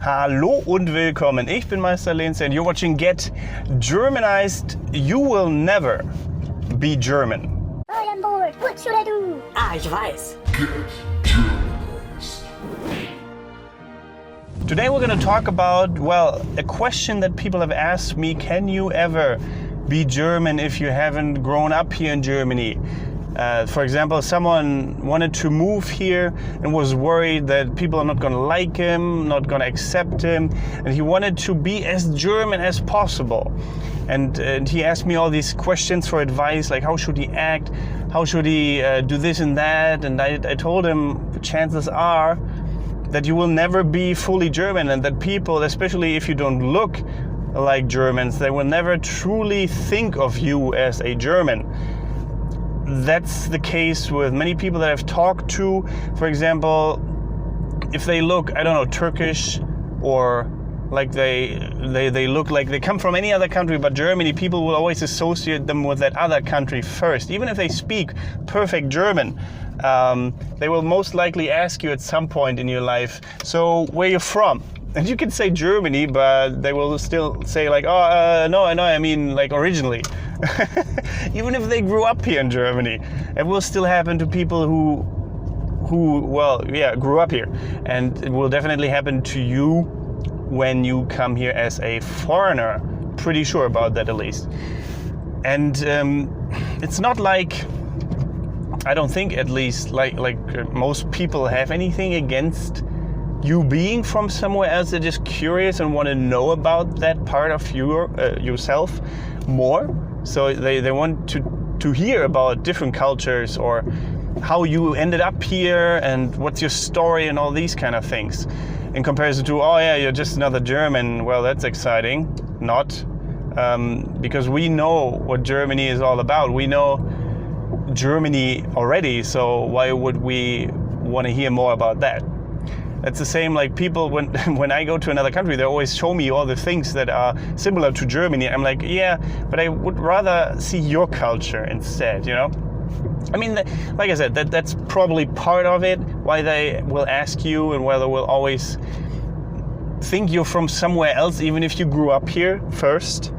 Hallo und willkommen. Ich bin Meister Lenz and you're watching Get Germanized. You will never be German. I am bored. What should I do? Ich weiß. Get Germanized. Today we're going to talk about, well, a question that people have asked me. Can you ever be German if you haven't grown up here in Germany? For example, someone wanted to move here and was worried that people are not going to like him, not going to accept him, and he wanted to be as German as possible. And he asked me all these questions for advice, like how should he act, how should he do this and that, and I told him the chances are that you will never be fully German, and that people, especially if you don't look like Germans, they will never truly think of you as a German. That's the case with many people that I've talked to. For example, if they look, I don't know, Turkish, or like they look like they come from any other country but Germany, people will always associate them with that other country first. Even if they speak perfect German, they will most likely ask you at some point in your life, so where you from? And you can say Germany, but they will still say like, no, I mean like originally. Even if they grew up here in Germany, it will still happen to people who well, yeah, grew up here. And it will definitely happen to you when you come here as a foreigner. Pretty sure about that, at least. And it's not like, I don't think at least, like most people have anything against you being from somewhere else. They're just curious and want to know about that part of yourself more. So they want to hear about different cultures, or how you ended up here and what's your story and all these kind of things. In comparison to, oh yeah, you're just another German. Well, that's exciting. Not. Because we know what Germany is all about. We know Germany already, so why would we want to hear more about that? It's the same like people, when I go to another country, they always show me all the things that are similar to Germany. I'm like, yeah, but I would rather see your culture instead, you know? I mean, like I said, that's probably part of it, why they will ask you and why they will always think you're from somewhere else, even if you grew up here first.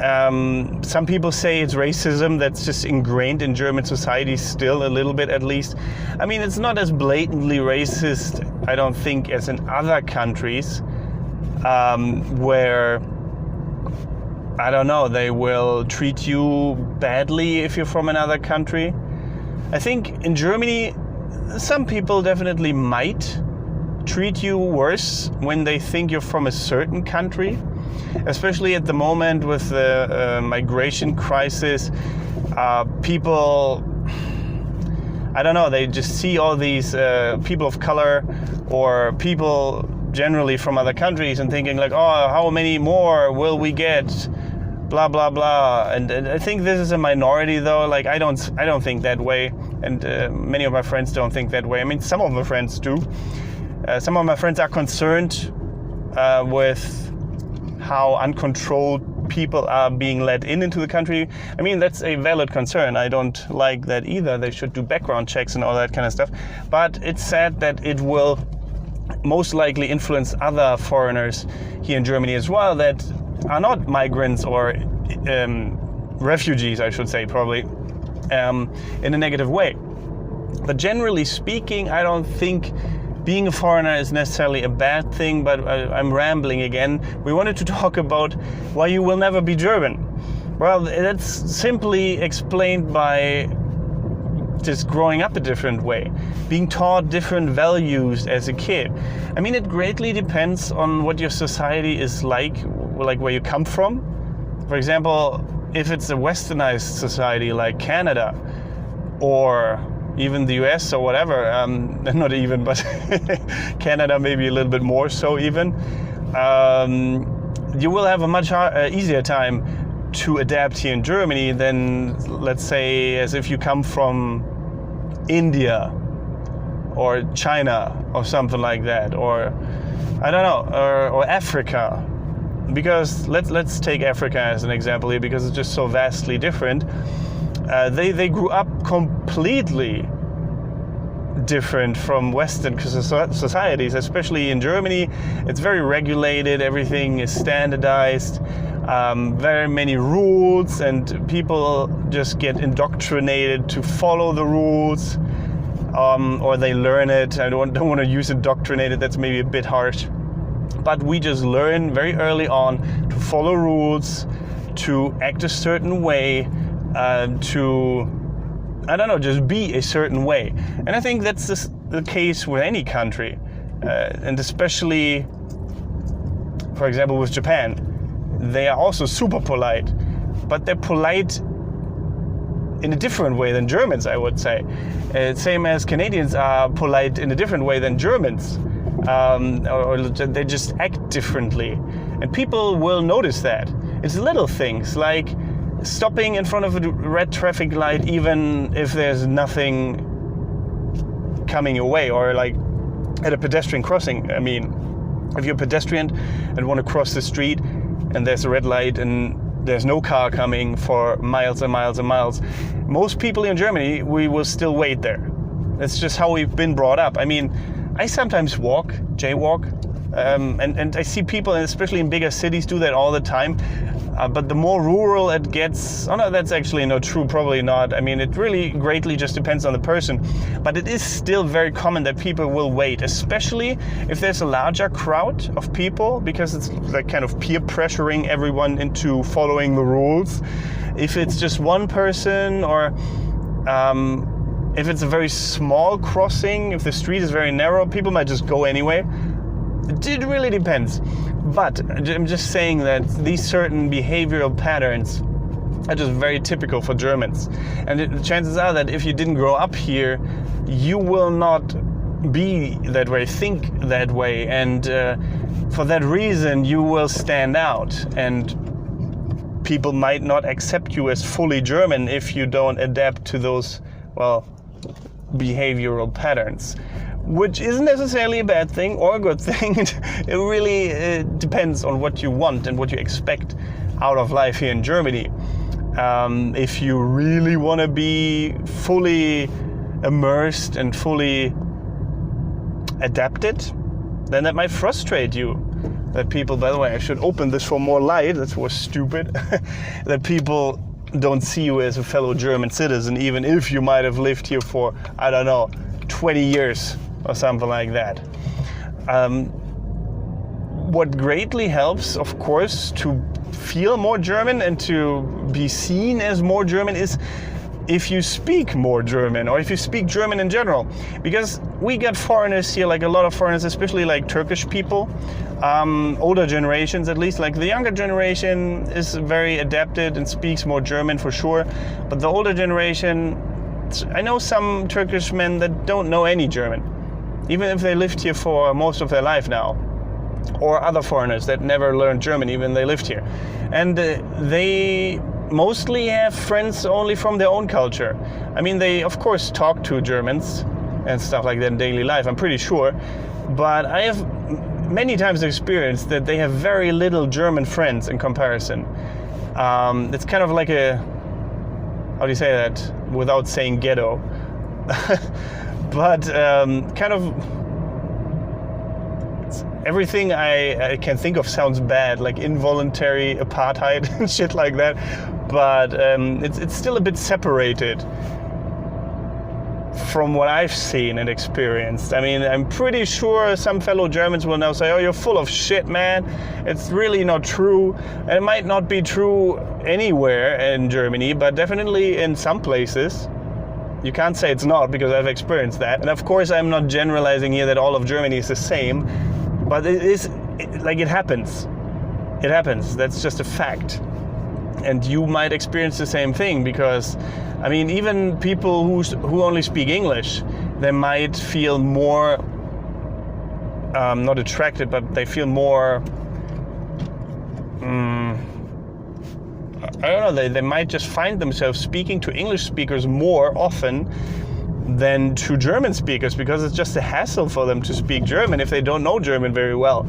Some people say it's racism that's just ingrained in German society still, a little bit at least. I mean, it's not as blatantly racist, I don't think, as in other countries, where, I don't know, they will treat you badly if you're from another country. I think in Germany, some people definitely might treat you worse when they think you're from a certain country. Especially at the moment with the migration crisis, people, I don't know, they just see all these people of color or people generally from other countries and thinking like, oh, how many more will we get? Blah, blah, blah. And I think this is a minority though. Like I don't think that way. And many of my friends don't think that way. I mean, some of my friends do. Some of my friends are concerned with how uncontrolled people are being let into the country. I mean, that's a valid concern. I don't like that either. They should do background checks and all that kind of stuff. But it's sad that it will most likely influence other foreigners here in Germany as well that are not migrants or refugees, I should say, probably, in a negative way. But generally speaking, I don't think being a foreigner is necessarily a bad thing, but I'm rambling again. We wanted to talk about why you will never be German. Well, that's simply explained by just growing up a different way, being taught different values as a kid. I mean, it greatly depends on what your society is like where you come from. For example, if it's a westernized society like Canada, or even the US or whatever, not even, but Canada maybe a little bit more so even, you will have a much easier time to adapt here in Germany than, let's say, as if you come from India or China or something like that, or I don't know, or Africa. Because let's take Africa as an example here, because it's just so vastly different. They grew up completely different from Western societies, especially in Germany. It's very regulated, everything is standardized, very many rules, and people just get indoctrinated to follow the rules, or they learn it. I don't want to use indoctrinated, that's maybe a bit harsh. But we just learn very early on to follow rules, to act a certain way, to, I don't know, just be a certain way. And I think that's the case with any country. And especially, for example, with Japan. They are also super polite, but they're polite in a different way than Germans, I would say. Same as Canadians are polite in a different way than Germans. Or they just act differently. And people will notice that. It's little things like stopping in front of a red traffic light even if there's nothing coming your way, or like at a pedestrian crossing. I mean, if you're a pedestrian and want to cross the street and there's a red light and there's no car coming for miles and miles and miles, most people in Germany, we will still wait there. That's just how we've been brought up. I mean, I sometimes jaywalk, and I see people, and especially in bigger cities, do that all the time. But the more rural it gets, oh no, that's actually not true, probably not. I mean, it really greatly just depends on the person. But it is still very common that people will wait, especially if there's a larger crowd of people, because it's like kind of peer pressuring everyone into following the rules. If it's just one person, or if it's a very small crossing, if the street is very narrow, people might just go anyway. It really depends. But I'm just saying that these certain behavioral patterns are just very typical for Germans. And the chances are that if you didn't grow up here, you will not be that way, think that way. And for that reason, you will stand out. And people might not accept you as fully German if you don't adapt to those, well, behavioral patterns, which isn't necessarily a bad thing or a good thing. It really depends on what you want and what you expect out of life here in Germany. If you really want to be fully immersed and fully adapted, then that might frustrate you. That people, by the way, I should open this for more light, that was stupid, that people don't see you as a fellow German citizen, even if you might have lived here for, I don't know, 20 years or something like that. What greatly helps, of course, to feel more German and to be seen as more German is if you speak more German, or if you speak German in general. Because we get foreigners here, like a lot of foreigners, especially like Turkish people, older generations at least. Like the younger generation is very adapted and speaks more German for sure. But the older generation, I know some Turkish men that don't know any German, even if they lived here for most of their life now. Or other foreigners that never learned German, even they lived here. And they mostly have friends only from their own culture. I mean, they of course talk to Germans and stuff like that in daily life, I'm pretty sure. But I have many times experienced that they have very little German friends in comparison. It's kind of like a, how do you say that without saying ghetto? But kind of, everything I can think of sounds bad, like involuntary apartheid and shit like that. But it's still a bit separated from what I've seen and experienced. I mean, I'm pretty sure some fellow Germans will now say, oh, you're full of shit, man. It's really not true. And it might not be true anywhere in Germany, but definitely in some places. You can't say it's not, because I've experienced that. And of course, I'm not generalizing here that all of Germany is the same, but it happens. It happens. That's just a fact. And you might experience the same thing, because, I mean, even people who only speak English, they might feel more, not attracted, but they feel more, I don't know, they might just find themselves speaking to English speakers more often than to German speakers, because it's just a hassle for them to speak German if they don't know German very well.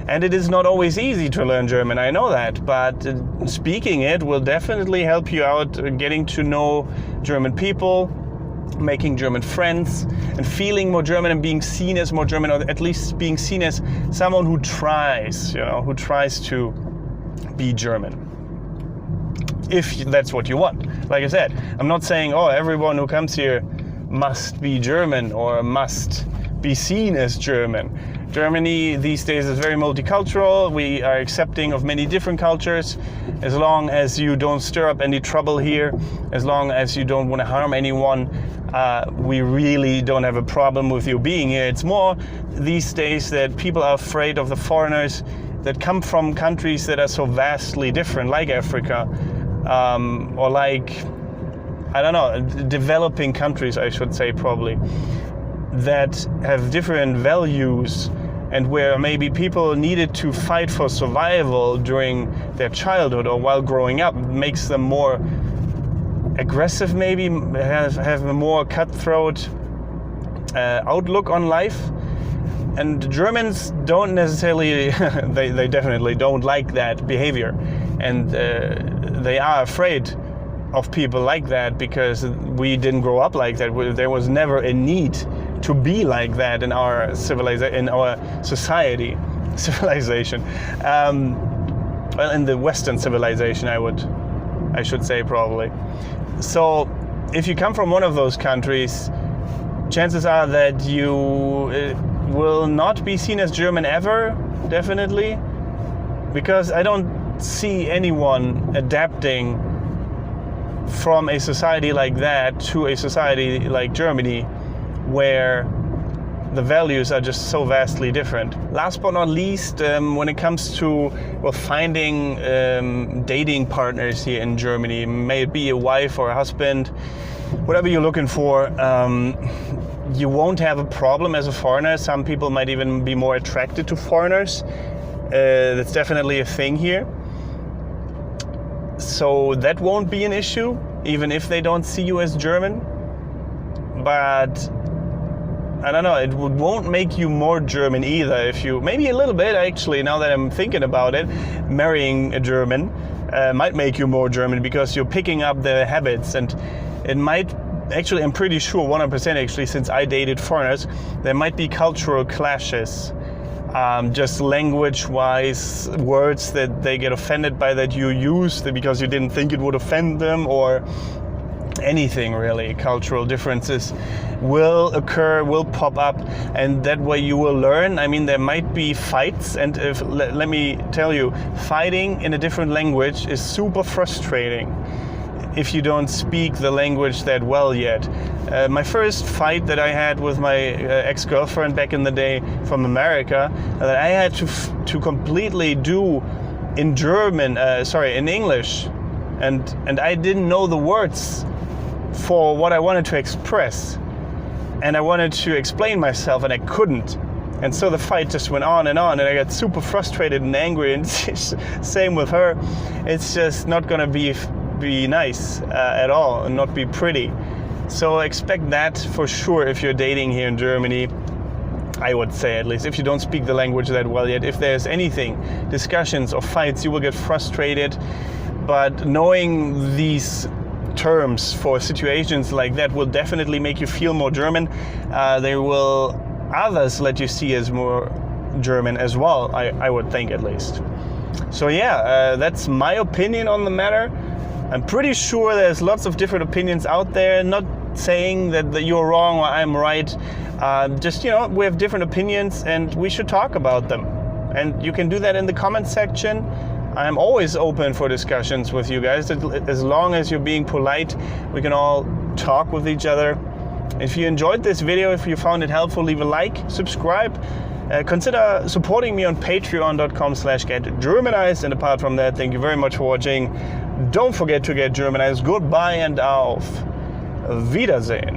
And it is not always easy to learn German, I know that, but speaking it will definitely help you out getting to know German people, making German friends and feeling more German and being seen as more German, or at least being seen as someone who tries, who tries to be German. If that's what you want. Like I said, I'm not saying, oh, everyone who comes here must be German or must be seen as German. Germany these days is very multicultural. We are accepting of many different cultures. As long as you don't stir up any trouble here, as long as you don't want to harm anyone, we really don't have a problem with you being here. It's more these days that people are afraid of the foreigners that come from countries that are so vastly different, like Africa, or like, I don't know, developing countries, I should say, probably, that have different values, and where maybe people needed to fight for survival during their childhood or while growing up, makes them more aggressive, maybe have a more cutthroat outlook on life. And Germans don't necessarily, they definitely don't like that behavior, and they are afraid of people like that because we didn't grow up like that. There was never a need to be like that in our civilization, well, in the Western civilization, I should say, probably. So if you come from one of those countries, chances are that you will not be seen as German ever, definitely, because I don't see anyone adapting from a society like that to a society like Germany, where the values are just so vastly different. Last but not least, when it comes to finding dating partners here in Germany, may it be a wife or a husband, whatever you're looking for, you won't have a problem as a foreigner. Some people might even be more attracted to foreigners. That's definitely a thing here. So that won't be an issue, even if they don't see you as German. But I don't know, it won't make you more German either if you, maybe a little bit actually, now that I'm thinking about it, marrying a German might make you more German because you're picking up their habits, and it might, actually I'm pretty sure 100% actually, since I dated foreigners, there might be cultural clashes. Just language-wise, words that they get offended by that you use because you didn't think it would offend them, or anything really. Cultural differences will occur, will pop up, and that way you will learn. I mean, there might be fights, and let me tell you, fighting in a different language is super frustrating if you don't speak the language that well yet. My first fight that I had with my ex-girlfriend back in the day from America, that I had to completely do in in English, and I didn't know the words for what I wanted to express, and I wanted to explain myself and I couldn't, and so the fight just went on, and I got super frustrated and angry, and same with her. It's just not gonna be nice at all, and not be pretty. So expect that for sure if you're dating here in Germany, I would say, at least, if you don't speak the language that well yet. If there's anything, discussions or fights, you will get frustrated, but knowing these terms for situations like that will definitely make you feel more German. They will others let you see as more German as well, I would think, at least. So yeah, that's my opinion on the matter. I'm pretty sure there's lots of different opinions out there, not saying that you're wrong or I'm right. Just, we have different opinions and we should talk about them. And you can do that in the comment section. I'm always open for discussions with you guys. As long as you're being polite, we can all talk with each other. If you enjoyed this video, if you found it helpful, leave a like, subscribe. Consider supporting me on patreon.com/getgermanized. And apart from that, thank you very much for watching. Don't forget to get Germanized. Goodbye and auf Wiedersehen.